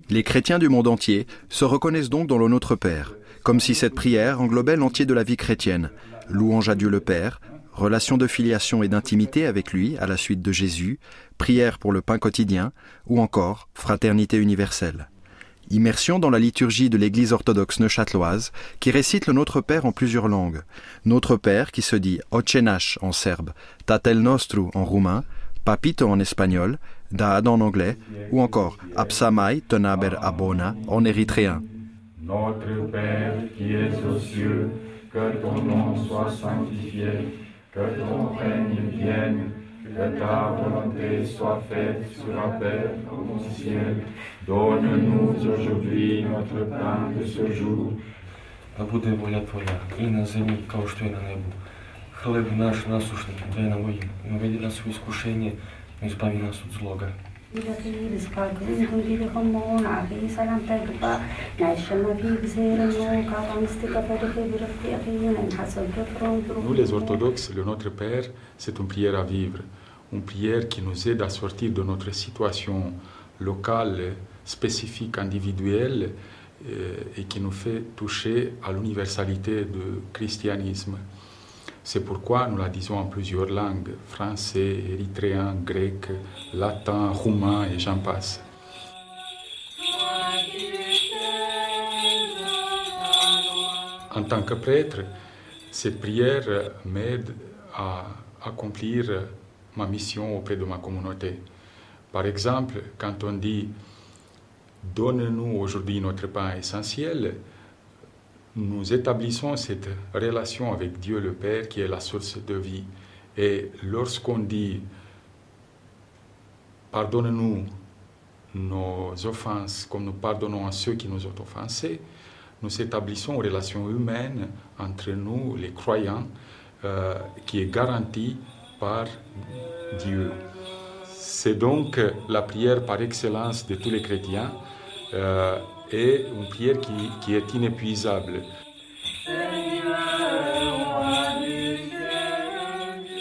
Les chrétiens du monde entier se reconnaissent donc dans le Notre Père, comme si cette prière englobait l'entier de la vie chrétienne. Louange à Dieu le Père, relation de filiation et d'intimité avec lui à la suite de Jésus, prière pour le pain quotidien, ou encore fraternité universelle. Immersion dans la liturgie de l'Église orthodoxe neuchâteloise, qui récite le Notre Père en plusieurs langues. Notre Père qui se dit Otce Nash en serbe, Tatel Nostru en roumain, Papito en espagnol, Dad en anglais, ou encore Apsamai Tenaber Abona en érythréen. Notre Père qui es aux cieux, que ton nom soit sanctifié, que ton règne vienne, que ta volonté soit faite sur la terre comme au ciel. Donne-nous aujourd'hui notre pain de ce jour. Да буде воля Твоя и на земле, kao što je na nebu. Хлеб наш насущный дай нам и не веди нас в искушение, но избави нас от злога. Nous les orthodoxes, le Notre Père, c'est une prière à vivre, une prière qui nous aide à sortir de notre situation locale, spécifique, individuelle, et qui nous fait toucher à l'universalité du christianisme. C'est pourquoi nous la disons en plusieurs langues, français, érythréen, grec, latin, roumain et j'en passe. En tant que prêtre, cette prière m'aide à accomplir ma mission auprès de ma communauté. Par exemple, quand on dit « Donne-nous aujourd'hui notre pain essentiel », nous établissons cette relation avec Dieu le Père qui est la source de vie. Et lorsqu'on dit « Pardonne-nous nos offenses comme nous pardonnons à ceux qui nous ont offensés », nous établissons une relation humaine entre nous, les croyants, qui est garantie par Dieu. C'est donc la prière par excellence de tous les chrétiens et une prière qui est inépuisable.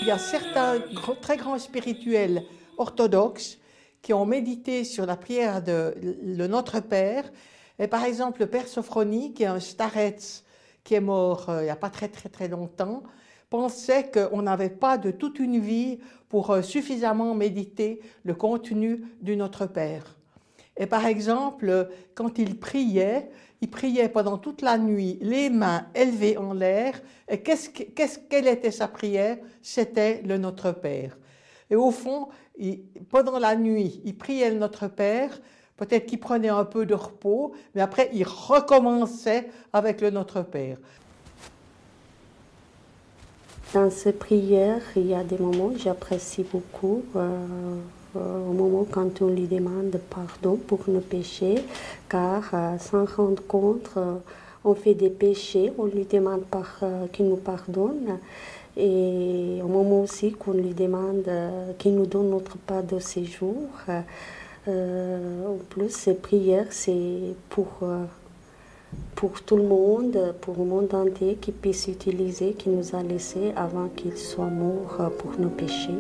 Il y a certains très grands spirituels orthodoxes qui ont médité sur la prière de le Notre Père. Et par exemple, le Père Sophrony, qui est un starets qui est mort il n'y a pas très longtemps, pensait qu'on n'avait pas de toute une vie pour suffisamment méditer le contenu du Notre Père. Et par exemple, quand il priait pendant toute la nuit, les mains élevées en l'air. Et quelle était sa prière? C'était le Notre Père. Et au fond, pendant la nuit, il priait le Notre Père. Peut-être qu'il prenait un peu de repos, mais après, il recommençait avec le Notre Père. Dans ces prières, il y a des moments que j'apprécie beaucoup. Au moment quand on lui demande pardon pour nos péchés, car sans rendre compte, on fait des péchés, on lui demande qu'il nous pardonne. Et au moment aussi qu'on lui demande qu'il nous donne notre part de séjour. En plus, ces prières, c'est pour tout le monde, pour le monde entier qui puisse utiliser, qui nous a laissés avant qu'il soit mort pour nos péchés.